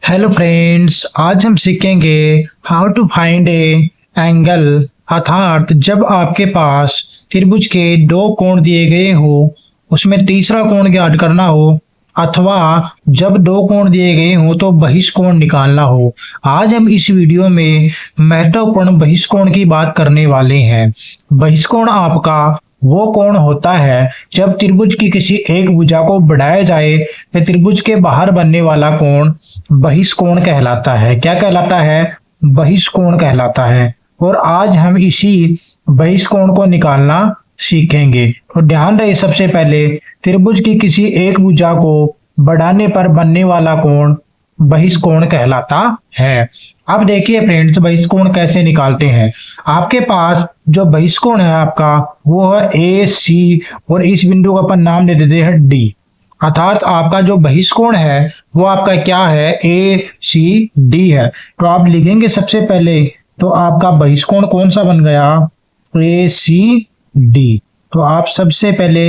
Hello friends, आज हम सीखेंगे how to find a angle. अर्थात जब आपके पास त्रिभुज के दो कोण दिए गए हो, उसमें तीसरा कोण ज्ञात करना हो, अथवा जब दो कोण दिए गए हो तो बहिष्कोण निकालना हो। आज हम इस वीडियो में महत्वपूर्ण बहिष्कोण की बात करने वाले हैं। बहिष्कोण आपका वो कोण होता है जब त्रिभुज की किसी एक भुजा को बढ़ाया जाए तो त्रिभुज के बाहर बनने वाला कोण बहिष्कोण कहलाता है। क्या कहलाता है? बहिष्कोण कहलाता है। और आज हम इसी बहिष्कोण को निकालना सीखेंगे। तो ध्यान रहे, सबसे पहले त्रिभुज की किसी एक भुजा को बढ़ाने पर बनने वाला कोण बहिष्कोण कहलाता है। अब देखिए फ्रेंड्स, बहिष्कोण कैसे निकालते हैं। आपके पास जो बहिष्कोण है आपका वो है ए सी, और इस बिंदु का अपन नाम दे देते हैं डी। अर्थात आपका जो बहिष्कोण है वो आपका क्या है? ए सी डी है। तो आप लिखेंगे सबसे पहले, तो आपका बहिष्कोण कौन सा बन गया? ए सी डी। तो आप सबसे पहले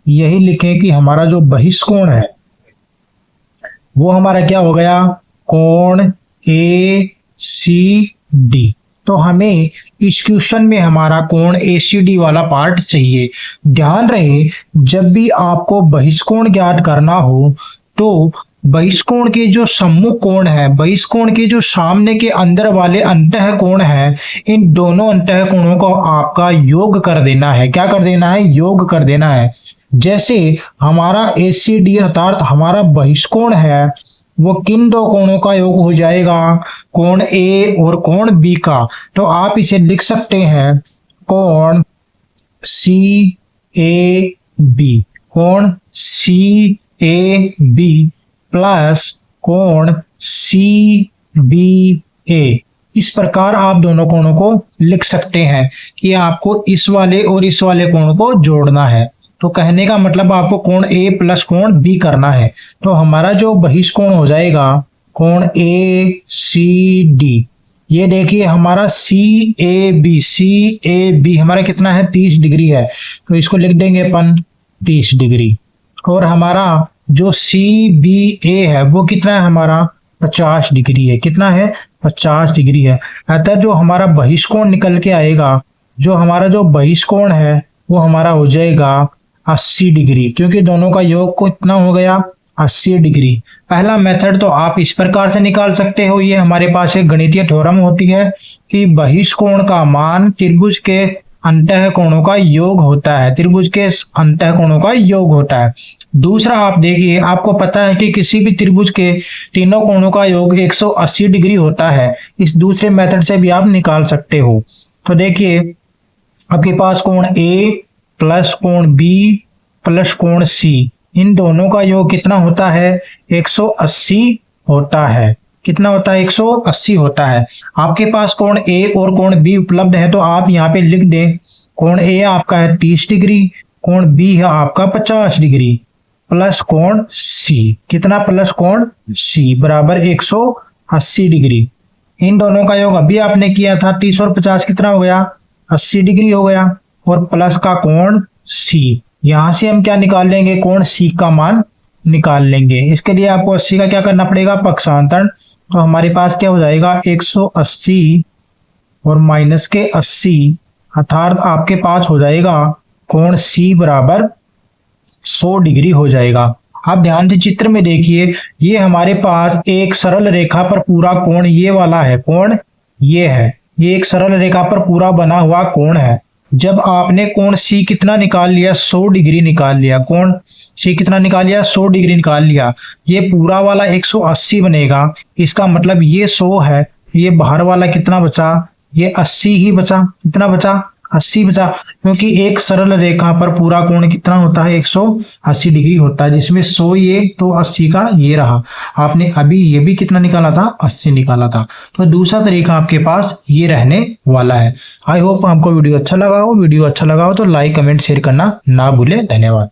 यही लिखें कि हमारा जो बहिष्कोण है वो हमारा क्या हो गया? कोण ए सी डी। तो हमें इस क्वेश्चन में हमारा कोण ACD वाला पार्ट चाहिए। ध्यान रहे, जब भी आपको बहिष्कोण ज्ञात करना हो तो बहिष्कोण के जो सम्मुख कोण है, बहिष्कोण के जो सामने के अंदर वाले अंतः कोण है, इन दोनों अंतः कोणों को आपका योग कर देना है। क्या कर देना है? योग कर देना है। जैसे हमारा ACD अर्थात हमारा बहिष्कोण है वो किन दो कोणों का योग हो जाएगा? कोण ए और कोण बी का। तो आप इसे लिख सकते हैं कोण सी ए बी, कोण सी ए बी प्लस कोण सी बी ए। इस प्रकार आप दोनों कोणों को लिख सकते हैं कि आपको इस वाले और इस वाले कोण को जोड़ना है। तो कहने का मतलब आपको कोण ए प्लस कोण बी करना है। तो हमारा जो बहिष्कोण हो जाएगा कोण ए सी डी। ये देखिए हमारा सी ए बी हमारा कितना है? 30 डिग्री है। तो इसको लिख देंगे अपन 30 डिग्री। और हमारा जो सी बी ए है वो कितना है? हमारा 50 डिग्री है। कितना है? 50 डिग्री है। अतः जो हमारा बहिष्कोण निकल के आएगा, जो हमारा जो बहिष्कोण है वो हमारा हो जाएगा 80 डिग्री, क्योंकि दोनों का योग को इतना हो गया 80 डिग्री। पहला मेथड तो आप इस प्रकार से निकाल सकते हो। ये हमारे पास एक गणितीय थ्योरम होती है कि बहिष्कोण का मान त्रिभुज के अंतः कोणों का योग होता है। त्रिभुज के अंतः कोणों का योग होता है। दूसरा आप देखिए, आपको पता है कि किसी भी त्रिभुज के तीनों कोणों का योग 180 डिग्री होता है। इस दूसरे मेथड से भी आप निकाल सकते हो। तो देखिए आपके पास कोण ए प्लस कोण बी प्लस कोण सी, इन दोनों का योग कितना होता है? 180 होता है। कितना होता है? 180 होता है। आपके पास कोण ए और कोण बी उपलब्ध है, तो आप यहाँ पे लिख दें कोण ए आपका है 30 डिग्री, कोण बी है आपका 50 डिग्री प्लस कोण सी। कितना? प्लस कोण सी बराबर 180 डिग्री। इन दोनों का योग अभी आपने किया था, 30 और 50 कितना हो गया? 80 डिग्री हो गया। और प्लस का कोण सी, यहां से हम क्या निकाल लेंगे? कोण सी का मान निकाल लेंगे। इसके लिए आपको 80 का क्या करना पड़ेगा? पक्षांतरण। तो हमारे पास क्या हो जाएगा? 180 और माइनस के 80, अर्थात आपके पास हो जाएगा कोण सी बराबर 100 डिग्री हो जाएगा। आप ध्यान से चित्र में देखिए, ये हमारे पास एक सरल रेखा पर पूरा कोण ये वाला है। कोण ये है, ये एक सरल रेखा पर पूरा बना हुआ कोण है। जब आपने कोण सी कितना निकाल लिया? 100 डिग्री निकाल लिया। कोण सी कितना निकाल लिया? 100 डिग्री निकाल लिया। ये पूरा वाला 180 बनेगा। इसका मतलब ये 100 है, ये बाहर वाला कितना बचा? ये 80 ही बचा। कितना बचा? 80 बचा, क्योंकि एक सरल रेखा पर पूरा कोण कितना होता है? 180 डिग्री होता है, जिसमें 100 ये तो 80 का ये रहा। आपने अभी ये भी कितना निकाला था? 80 निकाला था। तो दूसरा तरीका आपके पास ये रहने वाला है। आई होप आपको वीडियो अच्छा लगा हो। वीडियो अच्छा लगा हो तो लाइक कमेंट शेयर करना ना भूले। धन्यवाद।